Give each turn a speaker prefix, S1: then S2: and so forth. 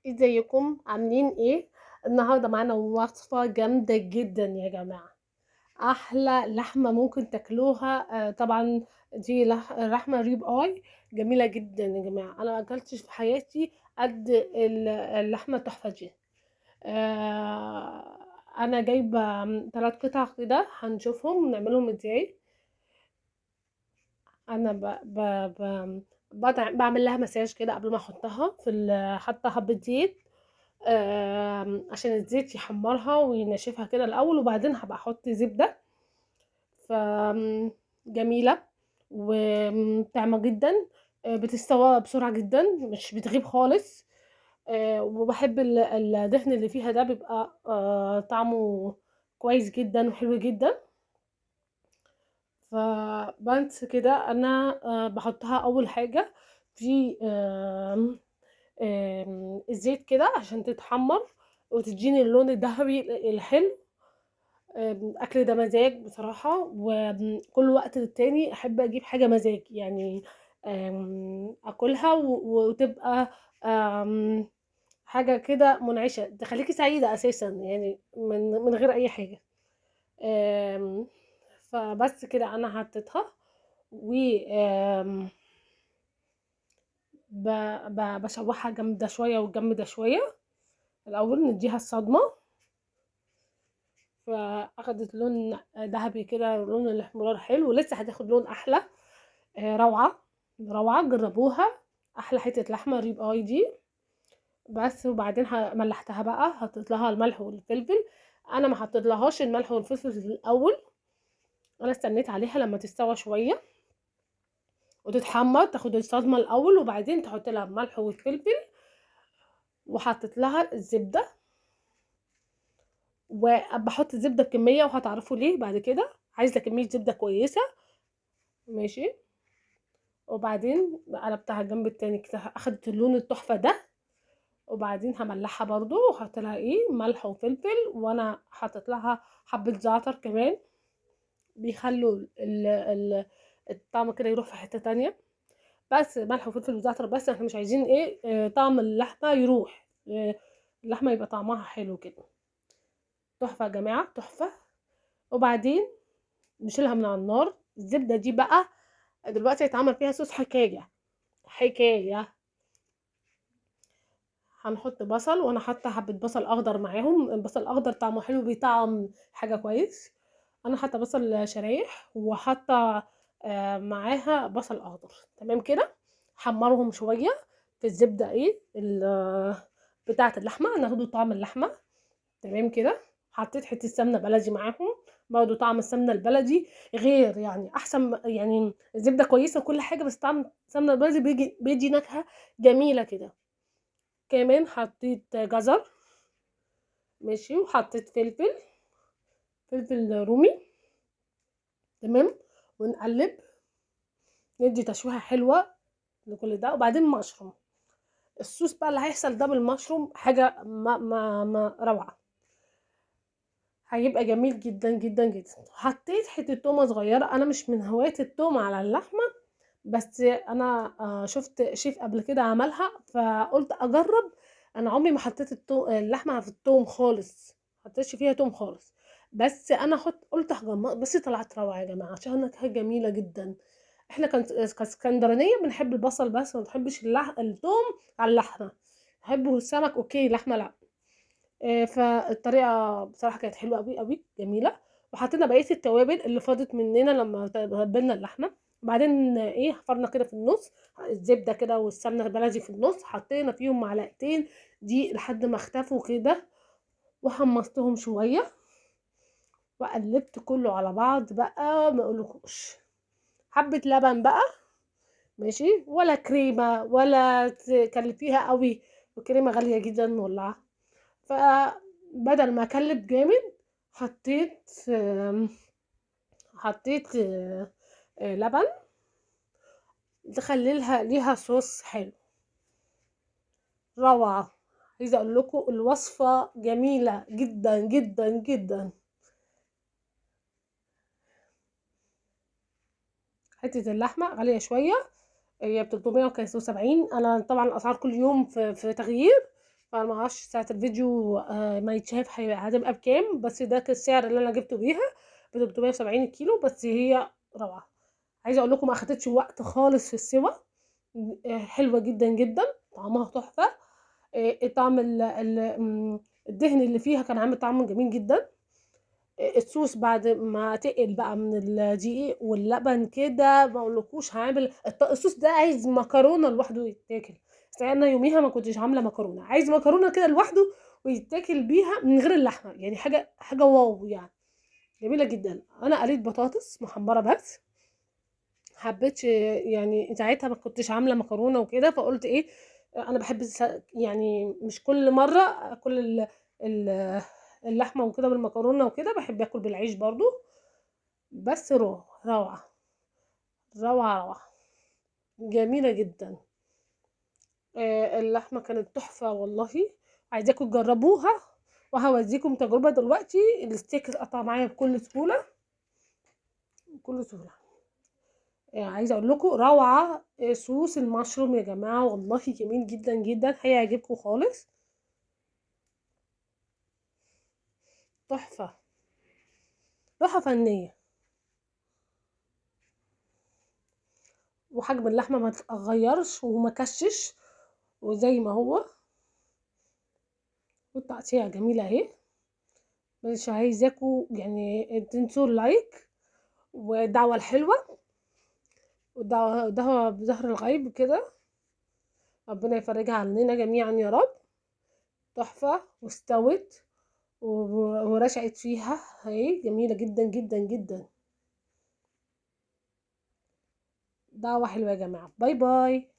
S1: ازيكم عاملين ايه؟ النهارده معانا وصفة جامدة جدا يا جماعة. احلى لحمة ممكن تاكلوها. طبعا دي لحمة ريب اي جميلة جدا يا جماعة. انا ما اكلتش في حياتي قد اللحمة التحفة دي. انا جايبة 3 قطع كده، هنشوفهم نعملهم ازاي. انا بعمل لها مساج كده قبل ما احطها في حاطه حبة زيت. عشان الزيت يحمرها وينشفها كده الاول، وبعدين هبقى احط زبده. ف جميله وطعمه جدا. بتستوى بسرعه جدا، مش بتغيب خالص. وبحب الدهن اللي فيها ده، بيبقى طعمه كويس جدا وحلو جدا. فبس كده انا بحطها اول حاجه في الزيت كده عشان تتحمر وتديني اللون الذهبي الحلو. الاكل ده مزاج بصراحه، وكل وقت للتاني احب اجيب حاجه مزاج يعني. اكلها وتبقى آم، حاجه كده منعشه تخليكي سعيده اساسا، يعني من غير اي حاجه. آم، فبس كده انا حطيتها و بشوحها جنب ده شويه وجنب ده شويه. الاول نديها الصدمه، فاخدت لون ذهبي كده، لون الاحمرار حلو، ولسه هتاخد لون احلى. روعه روعه، جربوها. احلى حته لحمه ريب اي دي. بس وبعدين ملحتها بقى، حطيت لها الملح والفلفل. انا ما حطيت لهاش الملح والفلفل في الاول، انا استنيت عليها لما تستوى شويه وتتحمر، تاخد الصدمه الاول وبعدين تحط لها الملح والفلفل. وحطيت لها الزبده، وبحط الزبده بكميه وهتعرفوا ليه بعد كده. عايزه كميه زبده كويسه. ماشي. وبعدين قلبتها الجنب التاني كده، اخدت اللون التحفه ده. وبعدين هملحها برضو وحط لها ملح وفلفل، وانا حطيت لها حبه زعتر كمان، بيخلوا الطعم كده يروح في حته تانية. بس ملح وفلفل وزعتر بس، احنا مش عايزين طعم اللحمه يروح. اللحمه يبقى طعمها حلو كده. تحفه يا جماعه، تحفه. وبعدين نشيلها من على النار. الزبده دي بقى دلوقتي هيتعمل فيها صوص حكايه حكايه. هنحط بصل، وانا حاطه حبه بصل اخضر معاهم. البصل الاخضر طعمه حلو، بيطعم حاجه كويس. انا حاطه بصل شرايح، وحاطه معاها بصل اخضر. تمام كده. حمرهم شويه في الزبده بتاعه اللحمه، ناخدوا طعم اللحمه. تمام كده. حطيت حته سمنه بلدي معاهم، برضه طعم السمنه البلدي غير، يعني احسن. يعني الزبده كويسه وكل حاجه، بس طعم السمنه البلدي بيدي نكهه جميله كده. كمان حطيت جزر. ماشي. وحطيت فلفل رومي. تمام. ونقلب، ندي تشويحة حلوة لكل ده. وبعدين مشروم. الصوص بقى اللي هيحصل ده بالمشروم حاجة ما روعة. هيبقى جميل جدا جدا جدا. حطيت حتة تومة صغيرة، انا مش من هواة التوم على اللحمة، بس انا شفت شيف قبل كده عملها فقلت اجرب. انا عمري ما حطيت اللحمه في التوم خالص، ما حطيتش فيها توم خالص. بس انا قلت هجمع، بس طلعت روعه يا جماعه، عشان نكهه جميله جدا. احنا كاسكندرانيه بنحب البصل بس، ما بنحبش التوم على اللحمه. نحبه السمك اوكي، لحمه لا. فالطريقه بصراحه كانت حلوه قوي قوي جميله. وحطينا بقيه التوابل اللي فاضت مننا لما تبلنا اللحمه. بعدين حفرنا كده في النص الزبده كده والسمنه البلدي في النص، حطينا فيهم معلقتين دي لحد ما اختفوا كده، وحمصتهم شويه، وقلبت كله على بعض بقى. ما اقولكوش حبه لبن بقى. ماشي. ولا كريمه ولا تكلفيها قوي، وكريمه غاليه جدا والله. فبدل ما اكلب جامد، حطيت حطيت لبن، تخلي ليها صوص حلو. روعة. عايزة اقول لكم الوصفة جميلة جدا جدا جدا. حتة اللحمة غالية شوية، هي ب 370. انا طبعا الاسعار كل يوم في تغيير، فانا ما اعرفش ساعه الفيديو ما يتشاف هتبقى بكام، بس ده كان السعر اللي انا جبته بيها ب 370 الكيلو. بس هي روعه. عايزه اقول لكم ما اخدتش وقت خالص في السوا. حلوه جدا جدا، طعمها تحفه. طعم الدهن اللي فيها كان عامل طعم جميل جدا. الصوص بعد ما تقل بقى من الدقيق واللبن كده ما اقولكوش، عامل الصوص ده عايز مكرونه لوحده يتاكل. بس انا يوميها ما كنتش عامله مكرونه، عايز مكرونه كده لوحده ويتاكل بيها من غير اللحمه، يعني حاجه واو يعني. جميله جدا. انا قليت بطاطس محمره بس، حبيتش يعني ساعتها ما كنتش عامله مكرونه وكده، فقلت ايه، انا بحب يعني مش كل مره اكل اللحمه وكده بالمكرونه وكده، بحب اكل بالعيش برضو. بس روعه روعه روعه، جميله جدا. اللحمه كانت تحفه والله. عايزاكم تجربوها، وهوديكم تجربه دلوقتي. الستيك اتقطع معايا بكل سهوله، بكل سهوله. عايزه اقول لكم روعه. صوص المشروم يا جماعه والله جميل جدا جدا، هيعجبكم خالص. تحفه، تحفه فنيه. وحجم اللحمه ما تغيرش وما كشش، وزي ما هو. والتقطيع جميله اهي. مش عايزاكم يعني تنسوا اللايك والدعوه الحلوه، والدعوه بظهر الغيب كده. ربنا يفرجها عننا جميعا يا رب. تحفه واستوت ورشقت فيها اهي، جميله جدا جدا جدا. دعوة حلوة يا جماعة. باي باي.